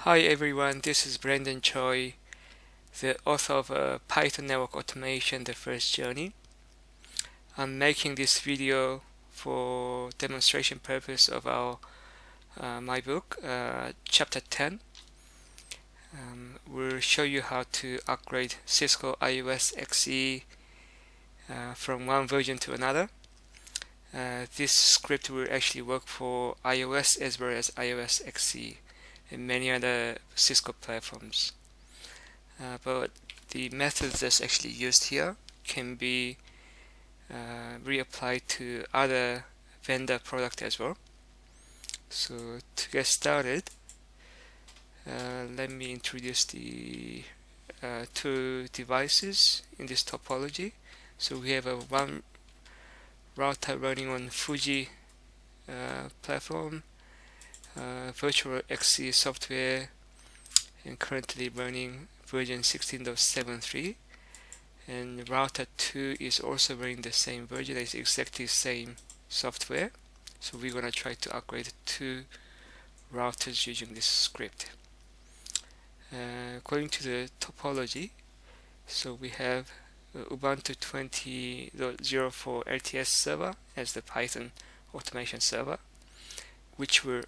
Hi everyone, this is Brendan Choi, the author of Python Network Automation, the First Journey. I'm making this video for demonstration purpose of my book, Chapter 10. We'll show you how to upgrade Cisco IOS XE from one version to another. This script will actually work for iOS as well as iOS XE and many other Cisco platforms. But the methods that's actually used here can be reapplied to other vendor product as well. So to get started, let me introduce the two devices in this topology. So we have one router running on Fuji platform, Virtualization XE software, and currently running version 16.73, and router 2 is also running the same version. It's exactly the same software. So we're going to try to upgrade two routers using this script. According to the topology, so we have Ubuntu 20.04 LTS server as the Python automation server, which will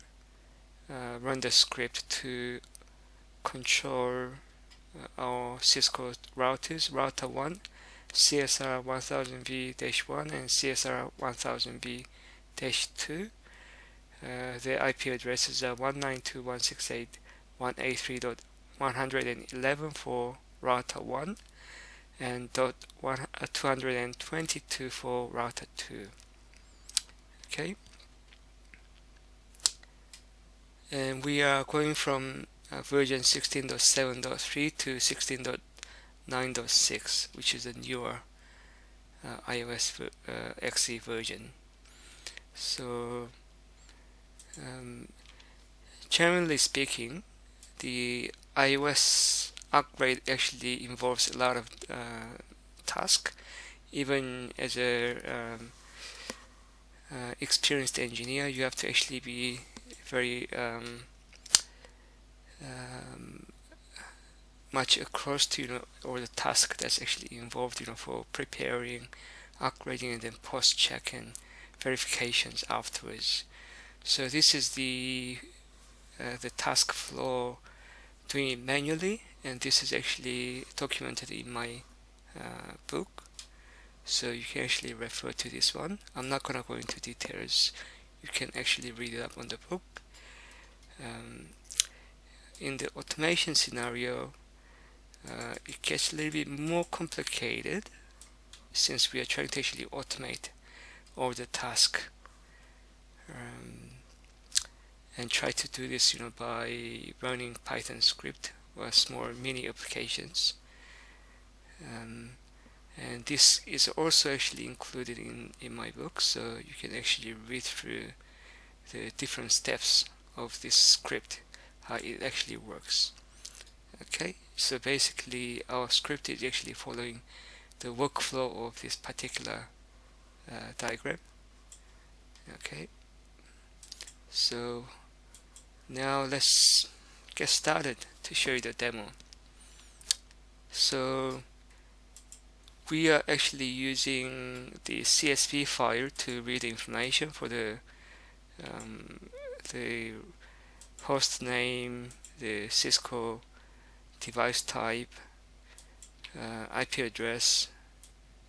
run the script to control our Cisco routers, router 1, CSR 1000v-1 and CSR 1000v-2. Their IP addresses are 192.168.183.111 for router 1 and .222 for router 2. Okay, and we are going from version 16.7.3 to 16.9.6, which is a newer iOS XE version. So generally speaking, the iOS upgrade actually involves a lot of tasks. Even as a experienced engineer, you have to actually be very much across to all the tasks that's actually involved for preparing, upgrading, and then post-check and verifications afterwards. So this is the task flow doing it manually, and this is actually documented in my book, so you can actually refer to this one. I'm not gonna go into details. You can actually read it up on the book. In the automation scenario, it gets a little bit more complicated since we are trying to actually automate all the tasks and try to do this by running Python script or small mini applications, and this is also actually included in my book, so you can actually read through the different steps of this script, how it actually works. Okay, so basically our script is actually following the workflow of this particular diagram. Okay, so now let's get started to show you the demo. So we are actually using the CSV file to read the information for the host name, the Cisco device type, IP address,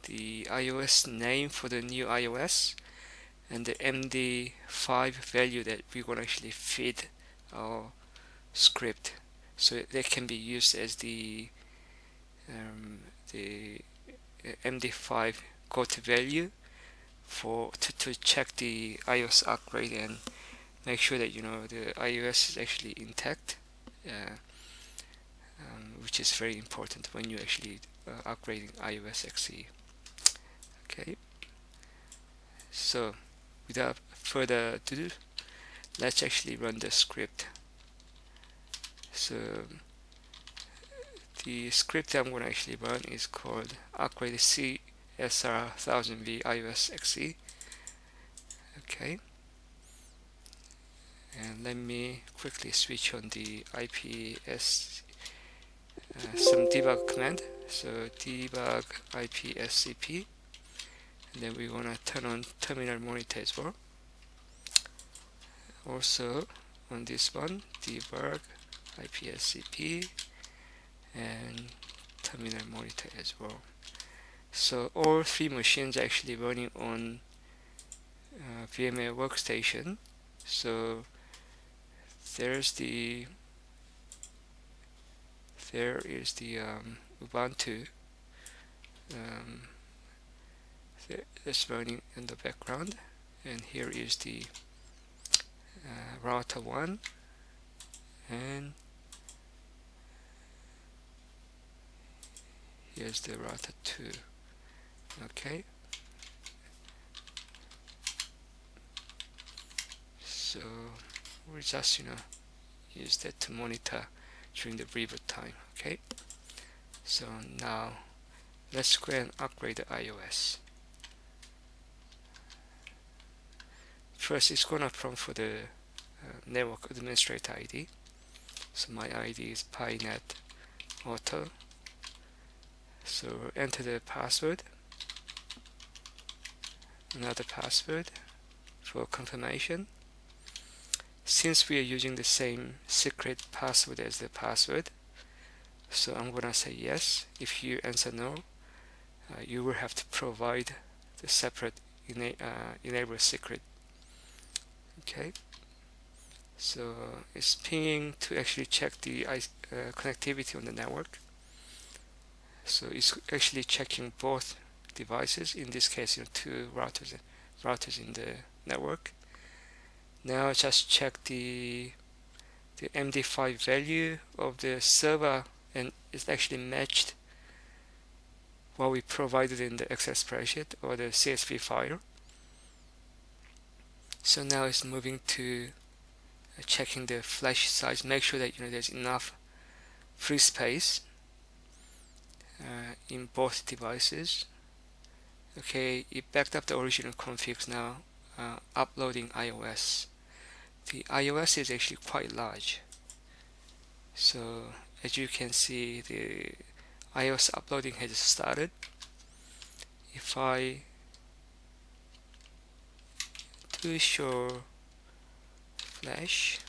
the iOS name for the new iOS, and the MD5 value that we're going to actually feed our script, so they can be used as the MD5 go-to value to check the iOS upgrade and make sure that the iOS is actually intact, which is very important when you're actually upgrading iOS XE. Okay, so without further ado, let's actually run the script. So the script I'm going to actually run is called upgrade CSR 1000v iOS XE. Okay, And let me quickly switch on the IPS, some debug command. So debug IPSCP, and then we want to turn on terminal monitor as well. Also on this one, debug IPSCP and terminal monitor as well. So all three machines are actually running on VMware Workstation. So there is the Ubuntu that's running in the background, and here is the router 1, and here's the router 2. Okay, so we just use that to monitor during the reboot time. Okay, so now let's go and upgrade the iOS. First, it's gonna prompt for the network administrator ID. So my ID is pynet auto. So enter the password, another password for confirmation. Since we are using the same secret password as the password, so I'm gonna say yes. If you answer no, you will have to provide the separate enable secret. Okay, so it's pinging to actually check the connectivity on the network. So it's actually checking both devices, in this case two routers in the network. Now just check the MD5 value of the server, and it's actually matched what we provided in the Excel spreadsheet or the CSV file. So now it's moving to checking the flash size, make sure that there's enough free space in both devices. Okay, it backed up the original configs. Now uploading iOS. The iOS is actually quite large, so as you can see, the iOS uploading has started. If I do show flash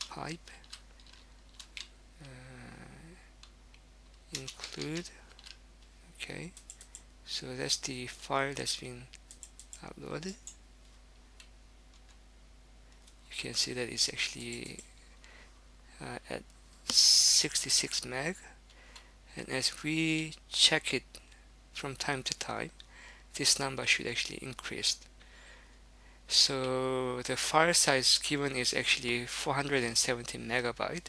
pipe include, okay, so that's the file that's been uploaded. You can see that it's actually at 66 meg, and as we check it from time to time, this number should actually increase. So the file size given is actually 470 megabyte,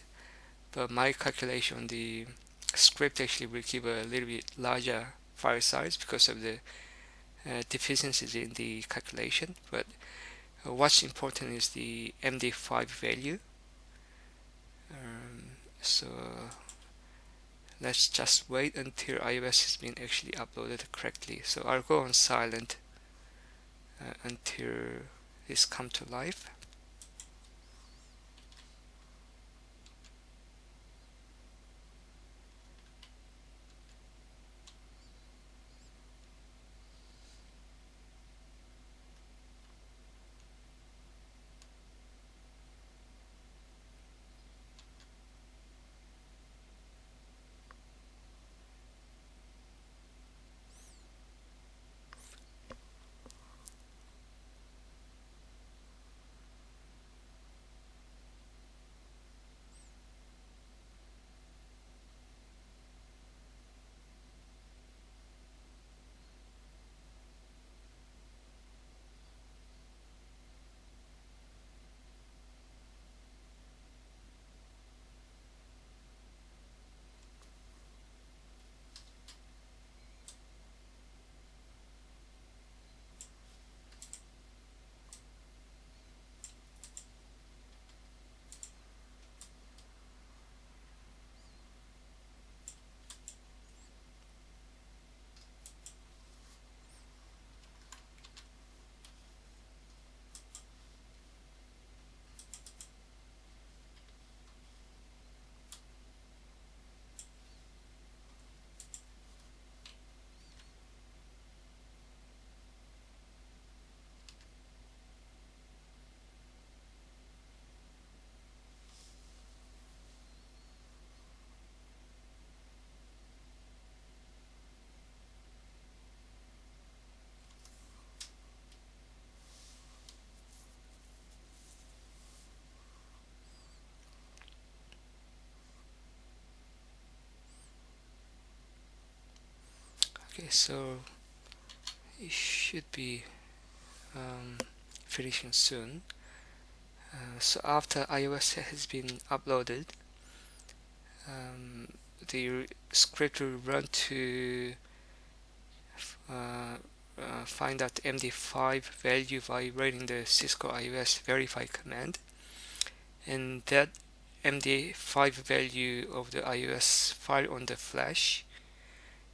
but my calculation on the script actually will give a little bit larger file size because of the deficiencies in the calculation. But what's important is the MD5 value. So let's just wait until iOS has been actually uploaded correctly. So I'll go on silent until this come to life. so it should be finishing soon. So after iOS has been uploaded, the script will run to find out MD5 value by running the Cisco IOS verify command, and that MD5 value of the iOS file on the flash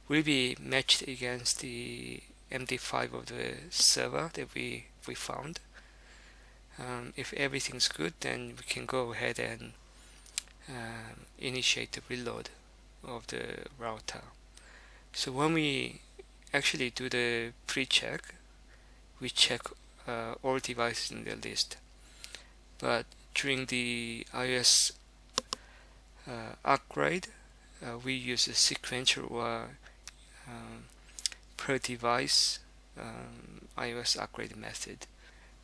will be matched against the MD5 of the server that we found. If everything's good, then we can go ahead and initiate the reload of the router. So when we actually do the pre-check, we check all devices in the list. But during the iOS upgrade, we use a sequential or per device iOS upgrade method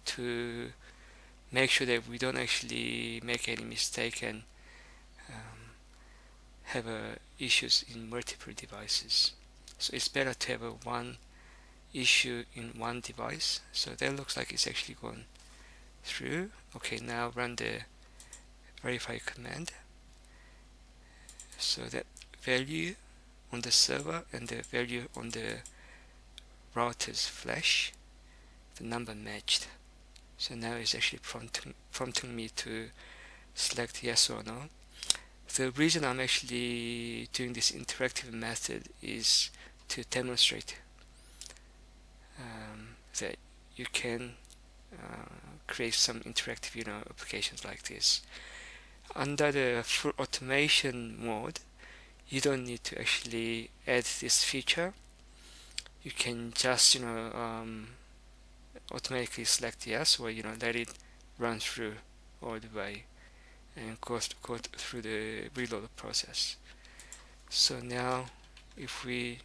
to make sure that we don't actually make any mistake and have issues in multiple devices. So it's better to have one issue in one device. So that looks like it's actually gone through. Okay, now run the verify command. So that value on the server and the value on the router's flash, the number matched. So now it's actually prompting me to select yes or no. The reason I'm actually doing this interactive method is to demonstrate that you can create some interactive applications like this. Under the full automation mode, you don't need to actually add this feature. You can just automatically select yes, or let it run through all the way and go through the reload process. So now if we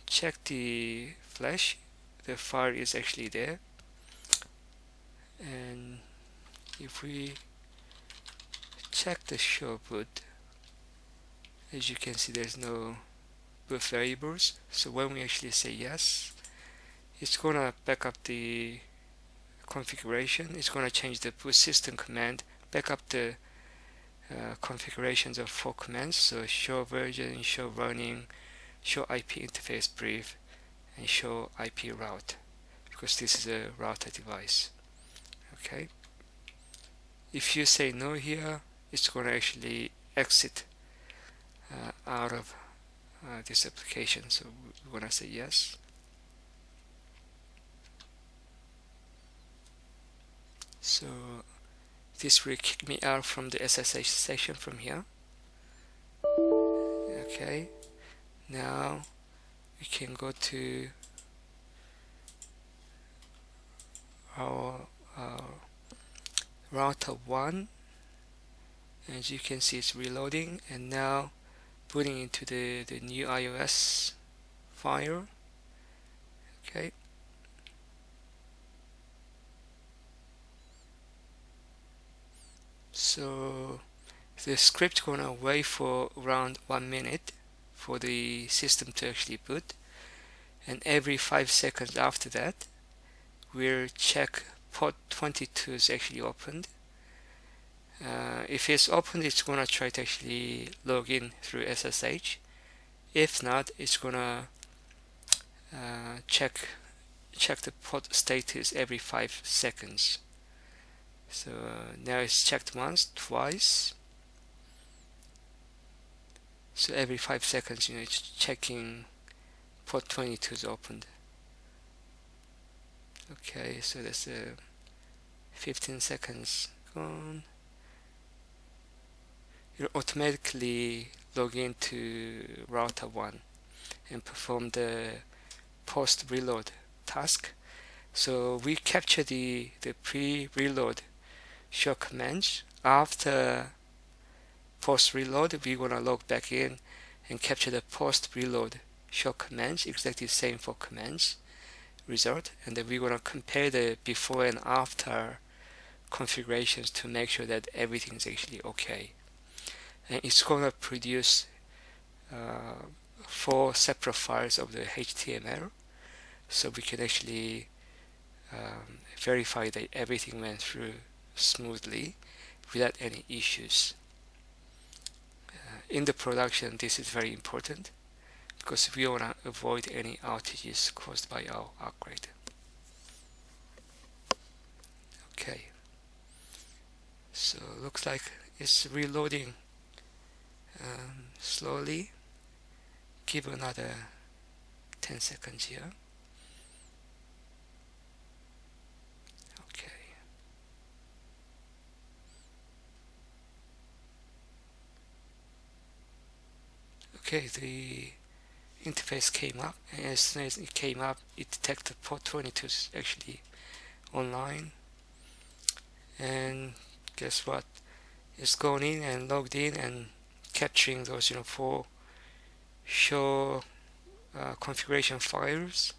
check the flash, the file is actually there, and if we check the show boot, as you can see there's no boot variables. So when we actually say yes, it's gonna back up the configuration. It's gonna change the boot system command, back up the configurations of 4 commands, so show version, show running, show IP interface brief, and show IP route, because this is a router device. Okay, if you say no here, it's going to actually exit out of this application. So we're going to say yes. So this will kick me out from the SSH section from here. Okay, now we can go to our router 1. As you can see, it's reloading and now putting into the new iOS file. Okay, so the script gonna wait for around 1 minute for the system to actually boot, and every 5 seconds after that we'll check port 22 is actually opened. If it's opened, it's gonna try to actually log in through SSH. If not, it's gonna check the port status every 5 seconds. So now it's checked once, twice. So every 5 seconds, it's checking port 22 is opened. Okay, so that's 15 seconds gone. You'll automatically log into router 1 and perform the post reload task. So we capture the pre-reload show commands. After post reload, we're gonna log back in and capture the post reload show commands, exactly the same for commands result, and then we're gonna compare the before and after configurations to make sure that everything is actually okay. And it's gonna produce 4 separate files of the HTML, so we can actually verify that everything went through smoothly without any issues. In the production, this is very important because we want to avoid any outages caused by our upgrade. Okay, so looks like it's reloading slowly. Give another 10 seconds here. Okay. Okay, the interface came up, and as soon as it came up, it detected port 22 is actually online. And guess what? It's gone in and logged in and capturing those 4 show configuration files,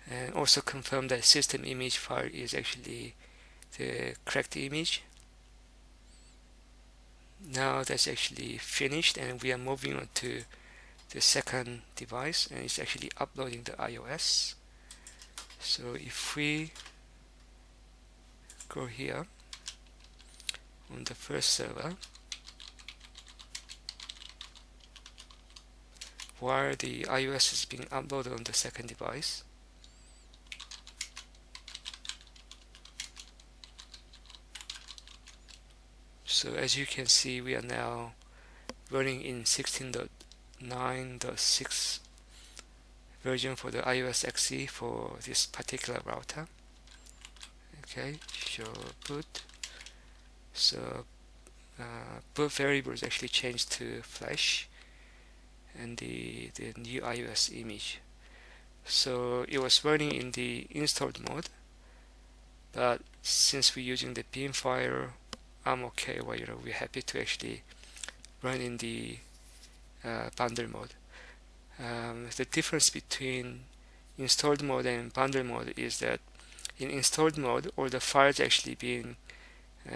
and also confirm that system image file is actually the correct image. Now that's actually finished, and we are moving on to the second device, and it's actually uploading the iOS. So if we go here on the first server, while the iOS is being uploaded on the second device, so as you can see, we are now running in 16.9.6 version for the iOS XE for this particular router. Okay, show boot. So boot variable is actually changed to flash, and the new iOS image. So it was running in the installed mode, but since we're using the bin file, I'm okay. Well, we're happy to actually run in the bundle mode. The difference between installed mode and bundle mode is that in installed mode, all the files actually being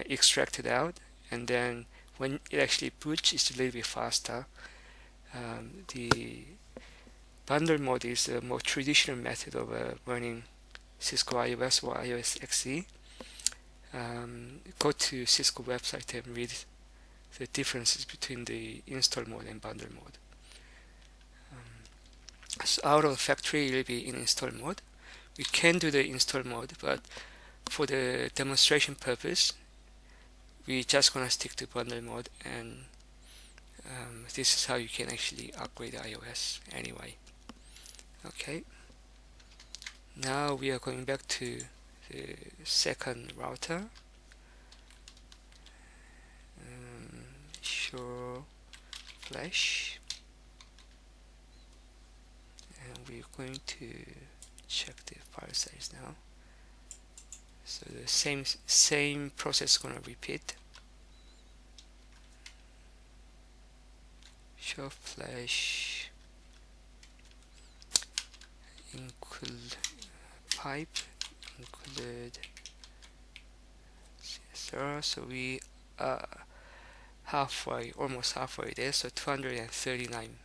extracted out, and then when it actually boots, it's a little bit faster. The bundle mode is a more traditional method of running Cisco iOS or iOS XE. Go to Cisco website and read the differences between the install mode and bundle mode. So out of the factory, it will be in install mode. We can do the install mode, but for the demonstration purpose, we're just gonna stick to bundle mode, and this is how you can actually upgrade iOS anyway. Okay, now we are going back to the second router. Show flash, and we're going to check the file size now. So the same process is going to repeat. Show flash, include pipe, include CSR. So we are almost halfway there. So 239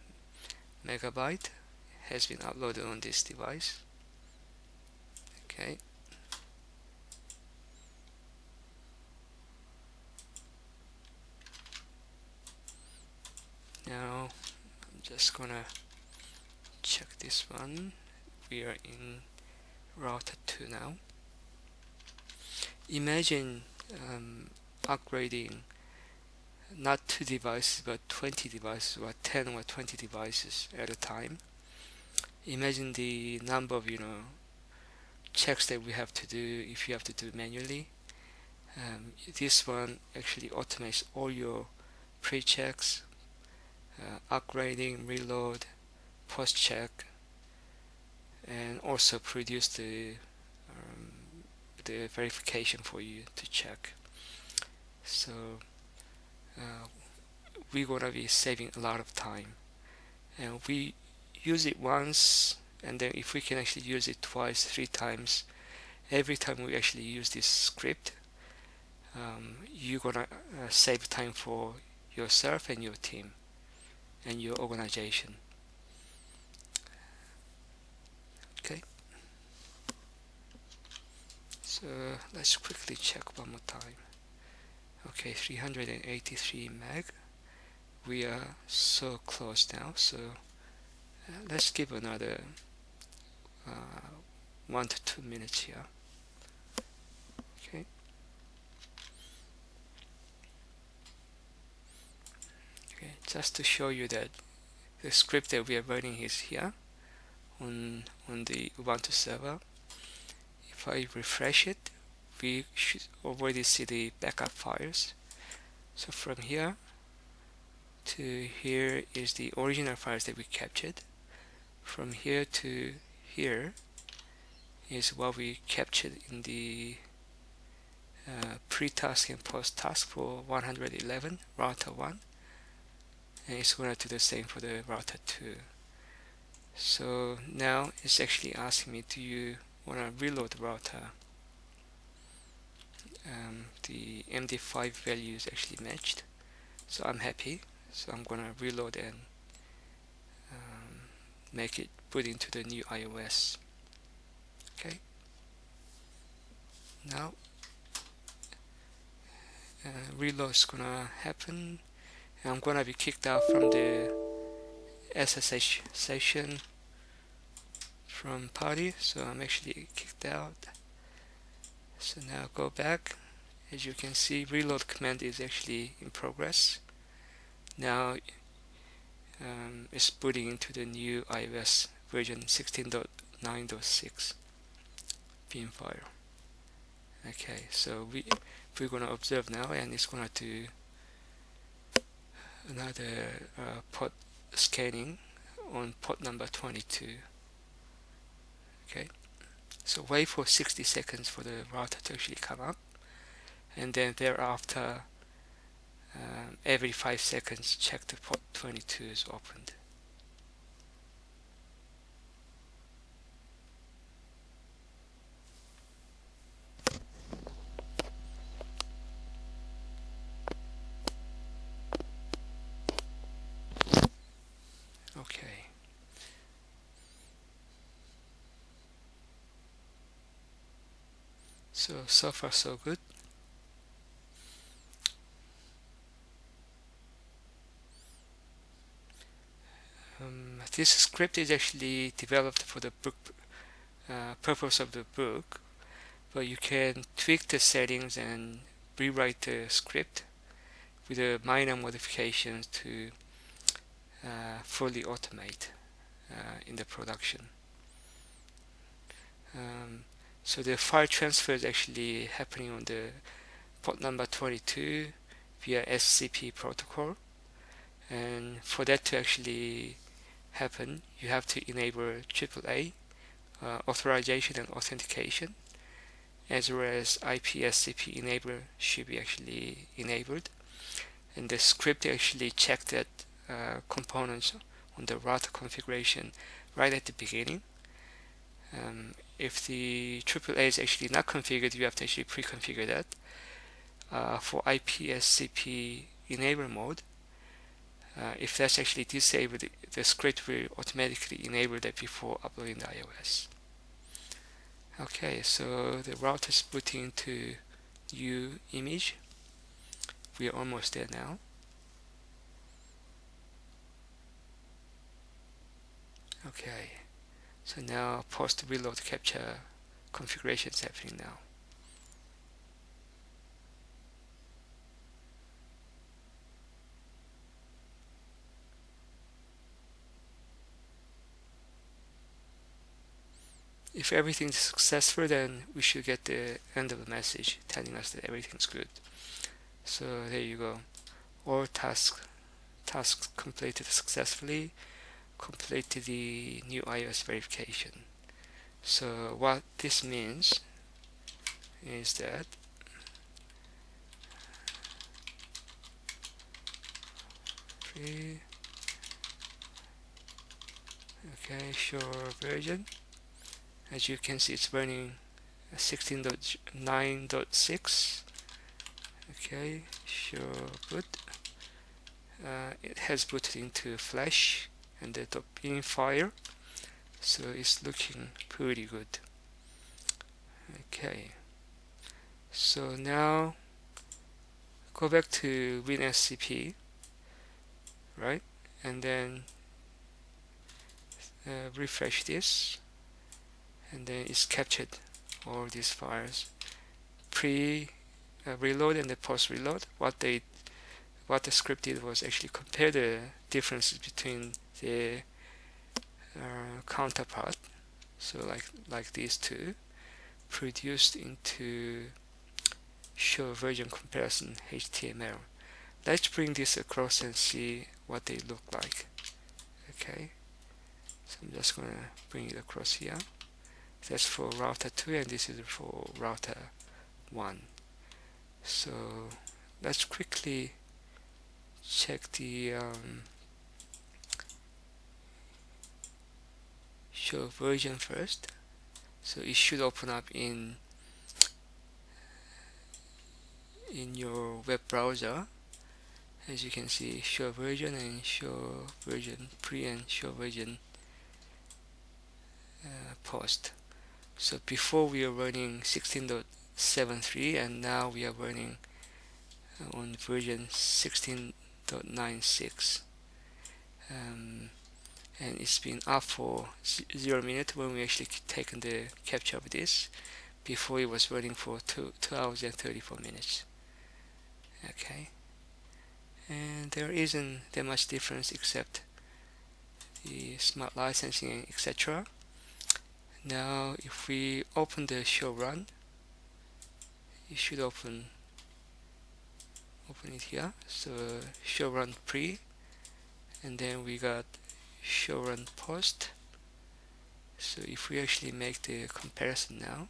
megabyte has been uploaded on this device. Okay. Now I'm just gonna check this one. We are in router 2 now. Imagine upgrading not 2 devices but 20 devices, or 10 or 20 devices at a time. Imagine the number of checks that we have to do if you have to do it manually. This one actually automates all your pre-checks, upgrading, reload, post-check, and also produce the verification for you to check. So we're gonna be saving a lot of time, and we use it once, and then if we can actually use it twice, 3 times, every time we actually use this script, you're gonna save time for yourself and your team and your organization. So let's quickly check one more time. Okay, 383 meg. We are so close now, so let's give another 1 to 2 minutes here. Okay. Okay, just to show you that the script that we are running is here on the Ubuntu server. If I refresh it, we should already see the backup files. So from here to here is the original files that we captured. From here to here is what we captured in the pre-task and post-task for 111 router 1, and it's going to do the same for the router 2. So now it's actually asking me, do you want to reload the router? The MD5 value is actually matched, so I'm happy. So I'm going to reload and make it put into the new iOS. Okay. Now reload is going to happen, and I'm going to be kicked out from the SSH session from party, so I'm actually kicked out. So now go back. As you can see, reload command is actually in progress. Now it's booting into the new iOS version 16.9.6 bin file. Okay, so we're going to observe now, and it's going to do another port scanning on port number 22. Okay, so wait for 60 seconds for the router to actually come up, and then thereafter every 5 seconds check the port 22 is opened. Okay. So far so good. This script is actually developed for the book purpose of the book, but you can tweak the settings and rewrite the script with the minor modifications to fully automate in the production. So the file transfer is actually happening on the port number 22 via SCP protocol, and for that to actually happen, you have to enable AAA authorization and authentication, as well as IPSCP enabler should be actually enabled, and the script actually checked that components on the router configuration right at the beginning. If the AAA is actually not configured, you have to actually pre-configure that. For IPSCP enable mode, if that's actually disabled, the script will automatically enable that before uploading the iOS. Okay, so the router is booting into new image. We are almost there now. Okay, so now post reload capture configuration is happening now. If everything is successful, then we should get the end of the message telling us that everything's good. So there you go. All tasks completed successfully. Completed the new iOS verification. So what this means is that okay, sure version. As you can see, it's running 16.9.6. Okay, sure boot. It has booted into Flash and the .bin file, so it's looking pretty good. Okay, So now go back to WinSCP, right? And then refresh this, and then it's captured all these files, reload and the post reload. What the script did was actually compare the differences between the counterpart, so like these two, produced into show version comparison HTML. Let's bring this across and see what they look like. Okay, so I'm just gonna bring it across here. That's for router 2 and this is for router 1. So let's quickly check the show version first. So it should open up in your web browser. As you can see, show version and show version pre and show version post. So before we are running 16.73 and now we are running on version 16.96. And it's been up for 0 minutes when we actually taken the capture of this. Before it was running for 2 hours and 34 minutes. Okay, and there isn't that much difference except the smart licensing, etc. Now if we open the show run, you should open it here. So show run pre, and then we got show run post. So if we actually make the comparison now,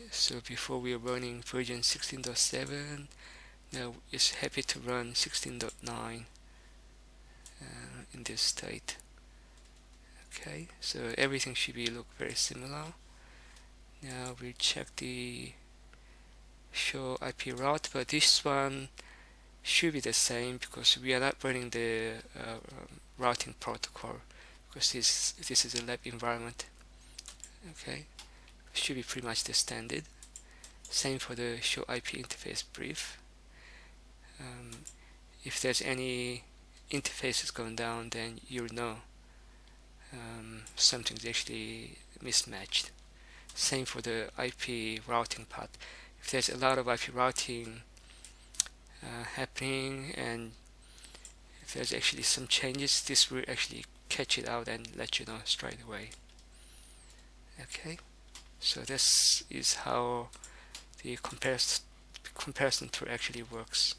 so before we were running version 16.7, now it's happy to run 16.9 in this state. Okay, so everything should be look very similar. Now we check the show IP route, but this one should be the same because we are not running the routing protocol because this is a lab environment. Okay, should be pretty much the standard. Same for the show IP interface brief. If there's any interfaces going down, then you'll know something's actually mismatched. Same for the IP routing part. If there's a lot of IP routing happening and if there's actually some changes, this will actually catch it out and let you know straight away. Okay, so this is how the comparison tool actually works.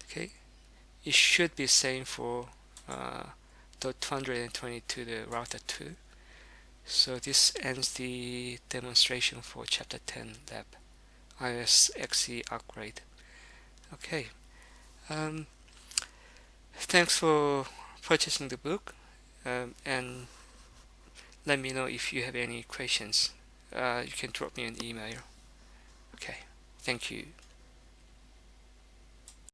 Okay, it should be same for .220 to the router 2. So this ends the demonstration for chapter 10 lab, iOS XE upgrade. Okay, thanks for purchasing the book, and let me know if you have any questions. You can drop me an email. Okay, thank you.